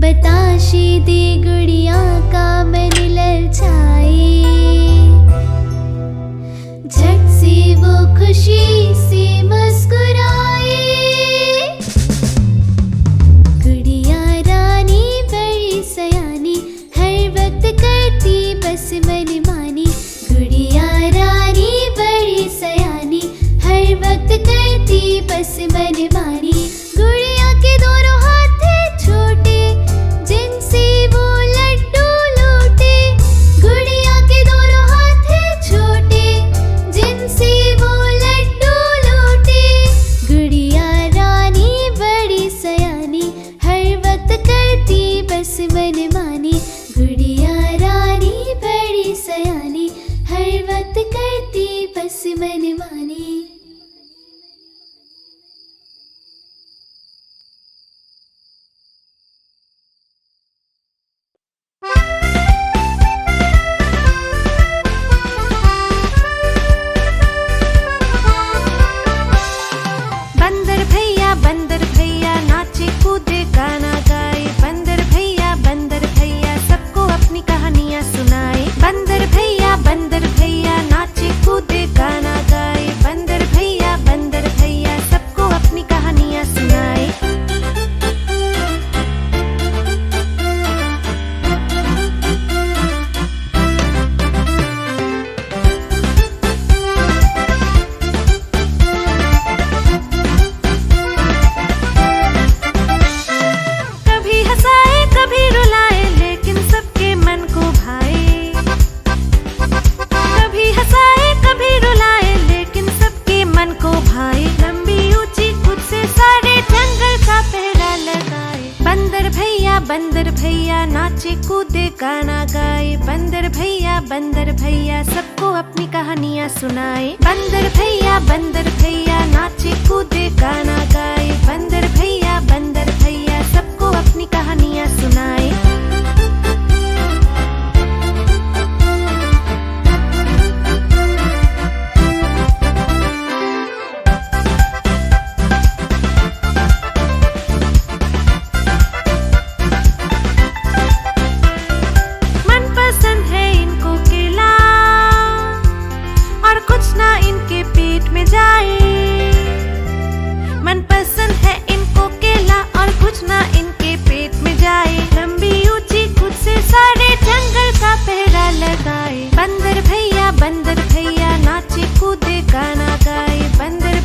बताशे दे गुड़िया का मन ललचाए, झट से वो खुशी से मुस्कुराए। गुड़िया रानी बड़ी सयानी, हर वक्त करती बस मनमानी। गुड़िया रानी बड़ी सयानी, हर वक्त करती बस मनमानी। गुड़िया के दोनों हाथ थे छोटे, जिनसे वो लड्डू लूटे। गुड़िया के दोनों हाथ थे छोटे, जिनसे वो लड्डू लूटे। गुड़िया रानी बड़ी सयानी, हर वक्त करती बस मनमानी। गुड़िया रानी बड़ी सयानी, हर वक्त करती बस मनमानी। बंदर भैया नाचे कूदे गाना गाए। बंदर भैया सबको अपनी कहानियाँ सुनाए। बंदर भैया नाचे कूदे गाना गाए। बंदर भैया सबको अपनी कहानियाँ सुनाए। बंदर भैया नाचे कूदे गाना गाए। बंदर भैया सबको अपनी कहानियाँ सुनाए। बंदर भैया नाचे कूदे गाना गाए। बंदर भैया सबको अपनी कहानियाँ सुनाए। मनपसंद है इनको केला और कुछ ना इनके पेट में जाए। लंबी ऊंची खुद से सारे जंगल का पहरा लगाए। बंदर भैया नाचे कूदे गाना गाए। बंदर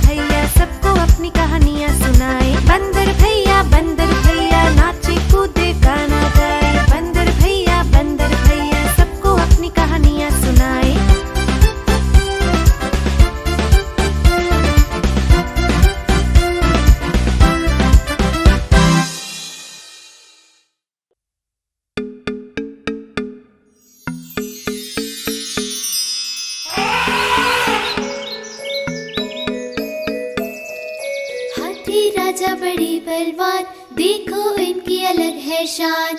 भैया सबको अपनी कहानियाँ सुनाए। बंदर भैया नाचे कूदे गाना गाए। बंदर भैया सबको अपनी कहानियाँ सुनाए। राजा बड़ी बलवान, देखो इनकी अलग है शान।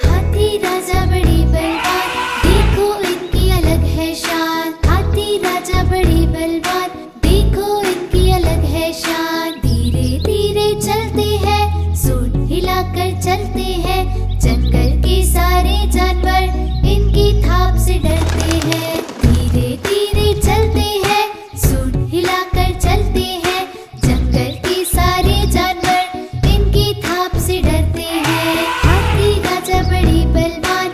हाथी राजा बड़ी बलवान, देखो इनकी अलग है शान। हाथी राजा बड़ी बलवान, देखो इनकी अलग है शान। धीरे धीरे चलते हैं, सूंड हिलाकर चलते हैं। जंगल के सारे जानवर इनकी थाप से डरते हैं। धीरे धीरे चलते हैं, सूंड हिलाकर चलते हैं। जंगल के सारे जानवर इनकी थाप से डरते हैं। हाथी राजा बड़ी बलवान,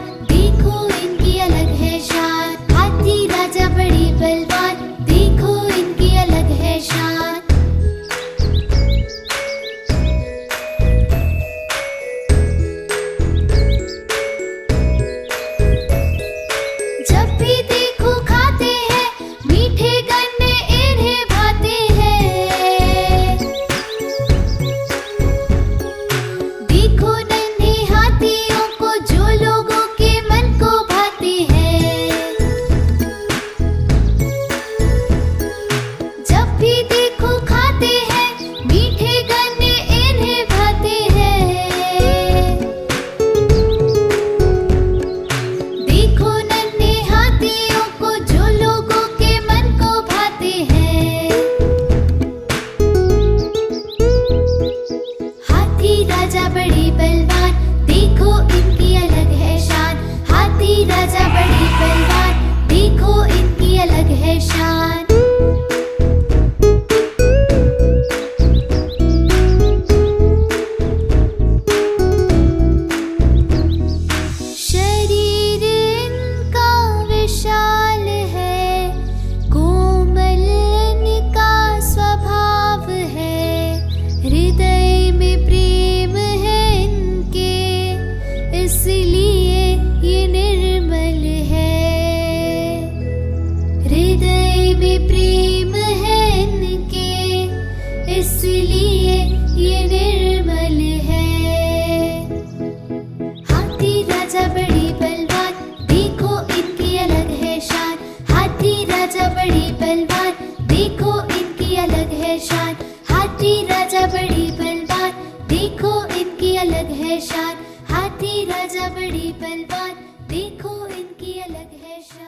शान। हाथी राजा बड़ी बलवान, देखो इनकी अलग है शान। हाथी राजा बड़ी बलवान, देखो इनकी अलग है शान।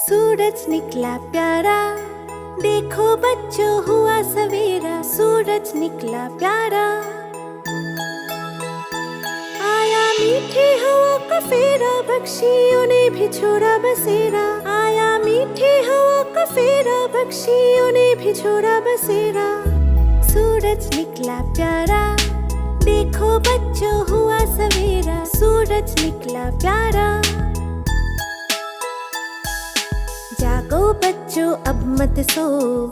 सूरज निकला प्यारा, देखो बच्चों हुआ सवेरा। सूरज निकला प्यारा, आया मीठी हवा का फेरा। पक्षियों ने भी छोड़ा बसेरा, आया मीठी हवा का फेरा। पक्षियों ने भी छोड़ा बसेरा। सूरज निकला प्यारा, देखो बच्चों हुआ सवेरा। सूरज निकला प्यारा, जागो बच्चों अब मत सो,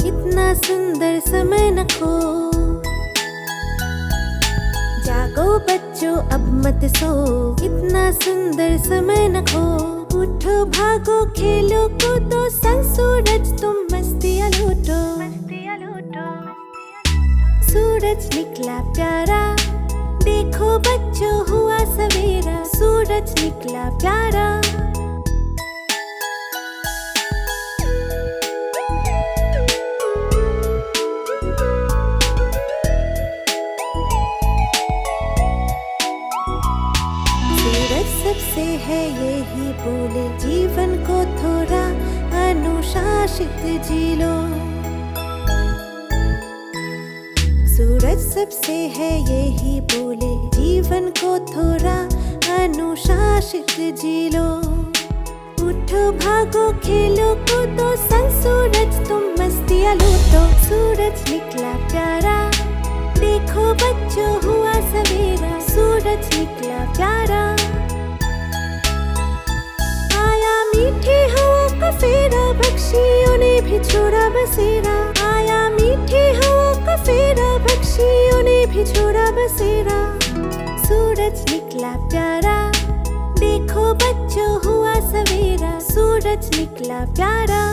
इतना सुंदर समय न खो। जागो बच्चों अब मत सो, इतना सुंदर समय न खो। उठो भागो खेलो कूदो, संग सूरज तुम मस्तियाँ लूटो। सूरज निकला प्यारा, देखो बच्चों हुआ सवेरा। सूरज निकला प्यारा, सबसे है यही बोले, जीवन को थोड़ा अनुशासित जी लो। सूरज सबसे है यही बोले, जीवन को थोड़ा अनुशासित जी लो। उठो भागो खेलो कूदो, संग सूरज तुम मस्तियाँ लूटो। सूरज निकला प्यारा, देखो बच्चों हुआ सवेरा। सूरज निकला प्यारा, मीठी हवा का फेरा। पक्षियों ने भी छोड़ा बसेरा, आया मीठी हवा का फेरा। पक्षियों ने भी छोड़ा बसेरा। सूरज निकला प्यारा, देखो बच्चों हुआ सवेरा। सूरज निकला प्यारा,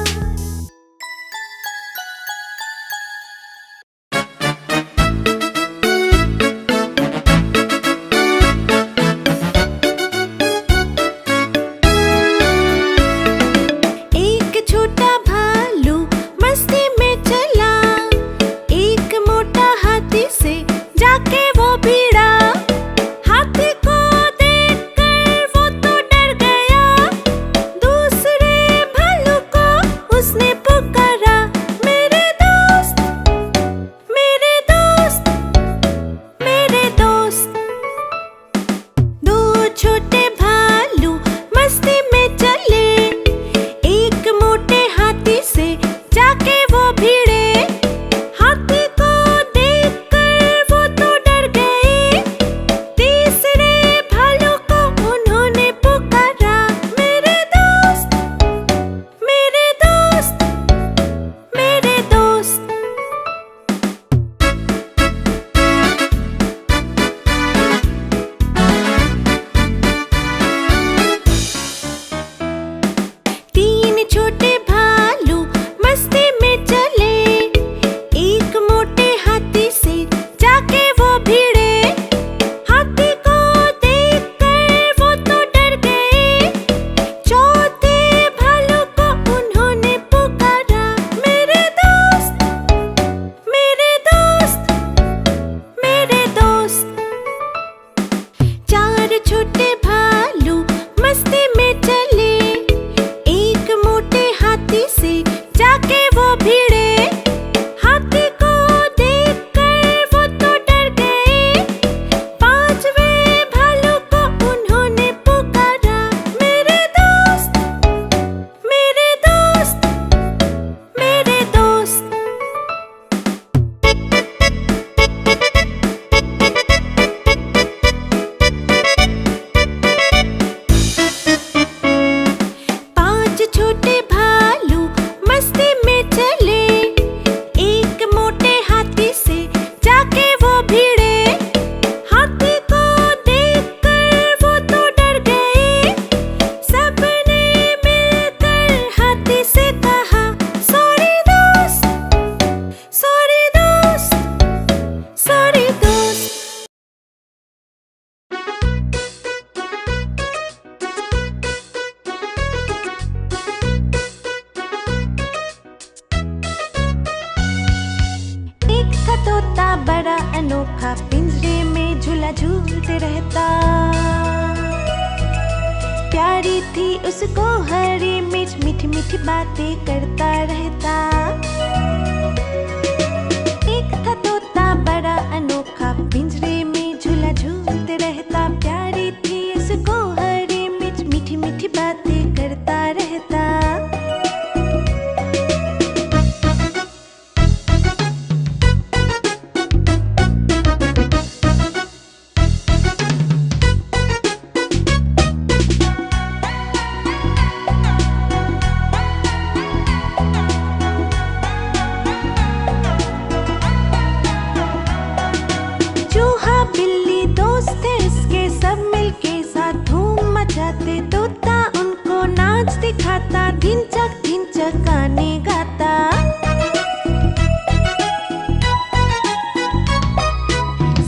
अनोखा पिंजरे में झूला झूलते रहता। प्यारी थी उसको हरी मिर्च, मीठी मीठी बातें करता रहता। एक था तोता बड़ा अनोखा, पिंजरे में झूला झूलते रहता। प्यारी थी उसको हरी मिर्च, मीठी मीठी बातें करता रहता। चूहा बिल्ली दोस्त थे उसके, सब मिलके साथ धूम मचाते। तोता उनको नाच दिखाता, धिनचक गाने गाता।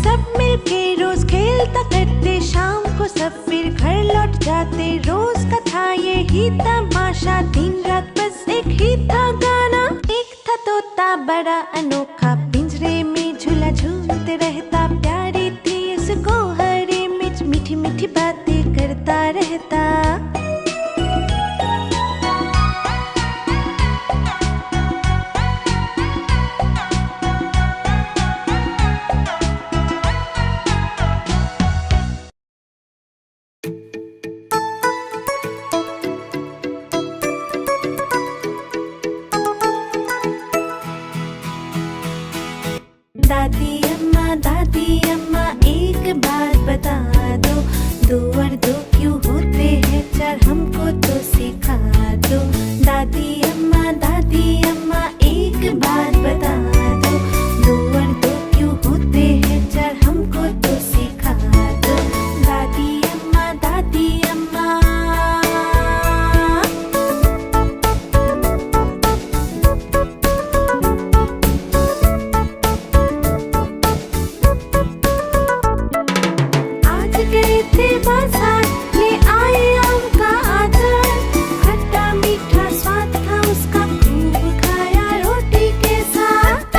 सब मिलके रोज खेलता करते, शाम को सब फिर घर लौट जाते। रोज का था यही तमाशा, दिन रात बस एक ही था गाना। एक था तोता बड़ा अनोखा, पिंजरे में झूला झूलते रहता। प्यारी थी उसको हरी मिर्च, मीठी मीठी बातें करता रहता। दादी अम्मा एक बात बता दो, 2 और 2 क्यों होते हैं 4, हमको तो सिखा दो। दादी अम्मा एक बात बता दो, 2 और 2 क्यों होते हैं 4, हमको तो सिखा दो। दादी अम्मा गए थे बाजार, ले आए आम का अचार। खट्टा मीठा स्वाद था उसका, खूब खाया रोटी के साथ।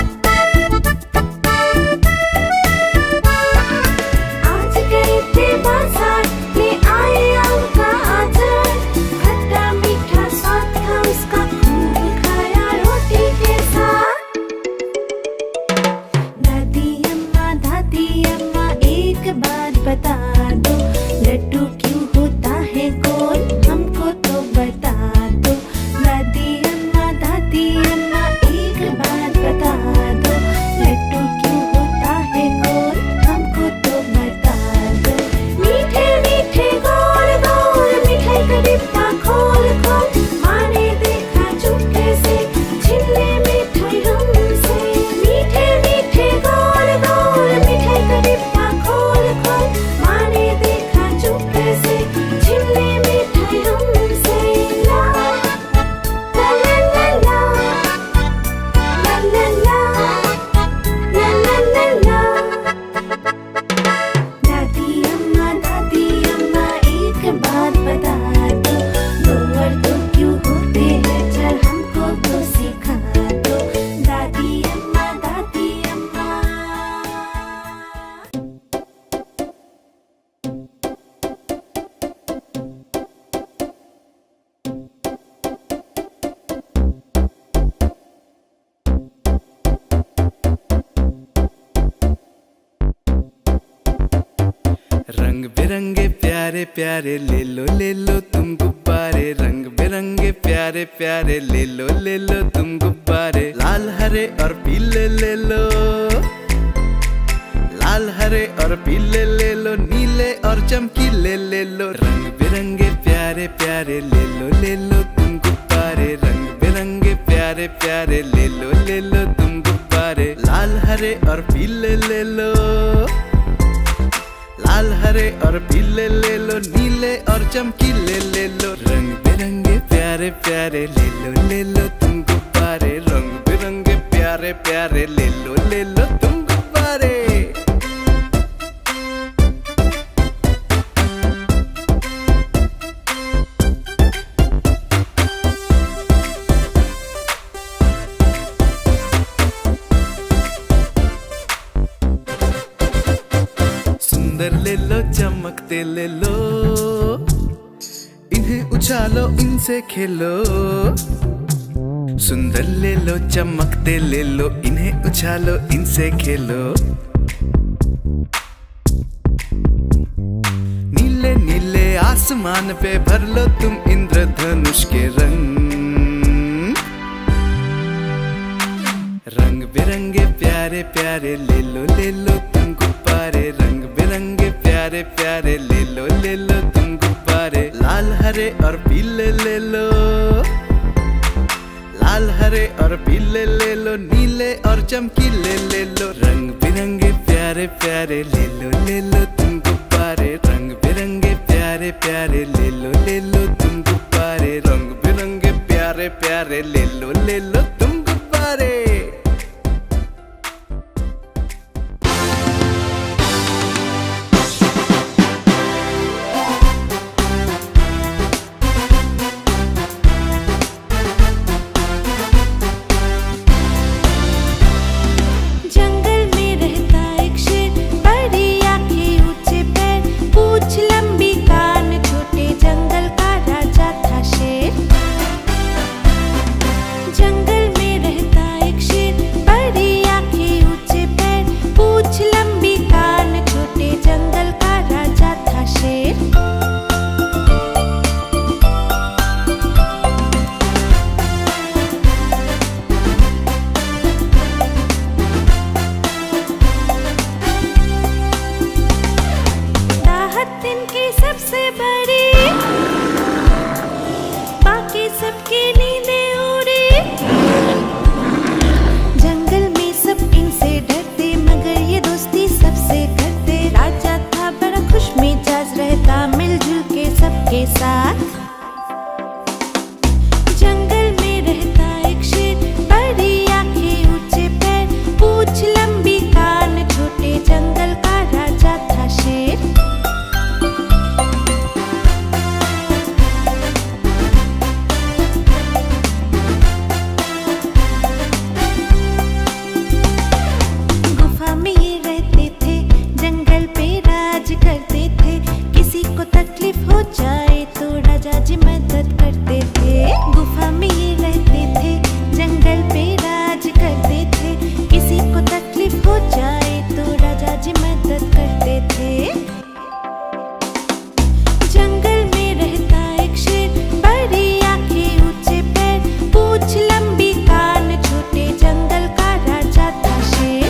आज गए थे बाजार, ले आए आम का अचार। खट्टा मीठा स्वाद था उसका, खूब खाया रोटी के साथ। दादी अम्मा एक बात बता दो, लड्डू क्यों होता है गोल, हमको तो बता दो। दादी अम्मा एक बात बता दो, लड्डू क्यों होता है गोल, हमको तो बता दो। मीठे मीठे गोल गोल मिठाई का डिब्बा खोल खोल, माँ ने देखा चुपके से, छीन ले मिठाई हमसे। मीठे मीठे गोल गोल मिठाई का डिब्बा खोल खोल, माँ ने देखा चुपके से, छीन ले मिठाई हमसे। ला ला ला ला ला ला ला ला ला ला। दादी अम्मा एक बात बता दो, 2 और 2 क्यों होते हैं 4, हमको तो सिखा दो। दादी अम्मा रंग बिरंगे प्यारे प्यारे ले लो तुम गुब्बारे। रंग बिरंगे प्यारे प्यारे ले लो तुम गुब्बारे। लाल हरे और पीले ले लो, लाल हरे और पीले ले लो, नीले और चमकीले ले लो। रंग बिरंगे प्यारे प्यारे ले लो तुम गुब्बारे। रंग बिरंगे प्यारे प्यारे ले लो तुम गुब्बारे। लाल हरे और पीले ले लो, लाल हरे और पीले ले लो, नीले और चमकीले ले लो। रंग बिरंगे प्यारे प्यारे ले लो तुम गुब्बारे। रंग बिरंगे प्यारे प्यारे ले लो तुम गुब्बारे। सुंदर ले लो, चमकते ले लो, इन्हें उछालो, इनसे खेलो। सुंदर ले लो, चमकते ले लो, इन्हें उछालो, इनसे खेलो। नीले नीले आसमान पे भर लो तुम इंद्रधनुष के रंग। रंग बिरंगे प्यारे प्यारे ले लो तुम गुब्बारे। रंग बिरंगे प्यारे प्यारे ले लो तुम गुब्बारे। लाल हरे और पीले ले लो, लाल हरे और पीले ले लो, नीले और चमकीले ले लो। रंग बिरंगे प्यारे प्यारे ले लो तुम गुब्बारे। रंग बिरंगे प्यारे प्यारे ले लो तुम गुब्बारे। रंग बिरंगे प्यारे प्यारे ले लो तुम गुब्बारे। सबकी नींदें उड़ी, जंगल में सब इनसे डरते, मगर ये दोस्ती सबसे करते। राजा था बड़ा खुश मिजाज, रहता मिलजुल के सबके साथ। जंगल में रहता एक शेर, बड़ी आंखें ऊंचे पैर, पूंछ लंबी कान छोटे, जंगल का राजा था शेर। करते थे, किसी को तकलीफ हो जाए तो राजा जी मदद करते थे। गुफा में ये रहते थे, जंगल पे राज करते थे, किसी को तकलीफ हो जाए तो राजा जी मदद करते थे। जंगल में रहता एक शेर, बड़ी आंखें ऊंचे पैर, पूंछ लंबी कान छोटे, जंगल का राजा था शेर।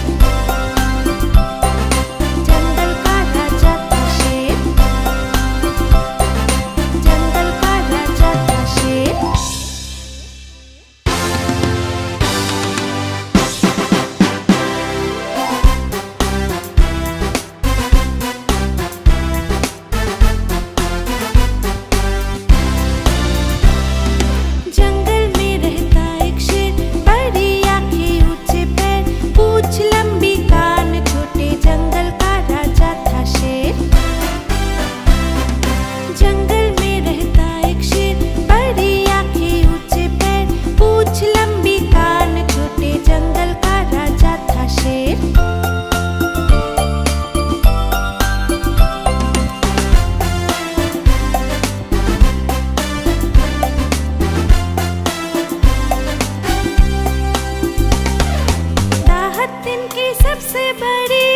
सबसे बड़ी,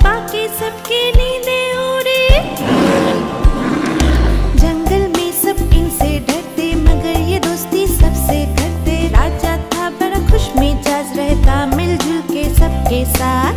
बाकी सबकी नींदें उड़ी, जंगल में सब इनसे डरते, मगर ये दोस्ती सबसे करते। राजा था बड़ा खुश मिजाज, रहता मिलजुल के सबके साथ।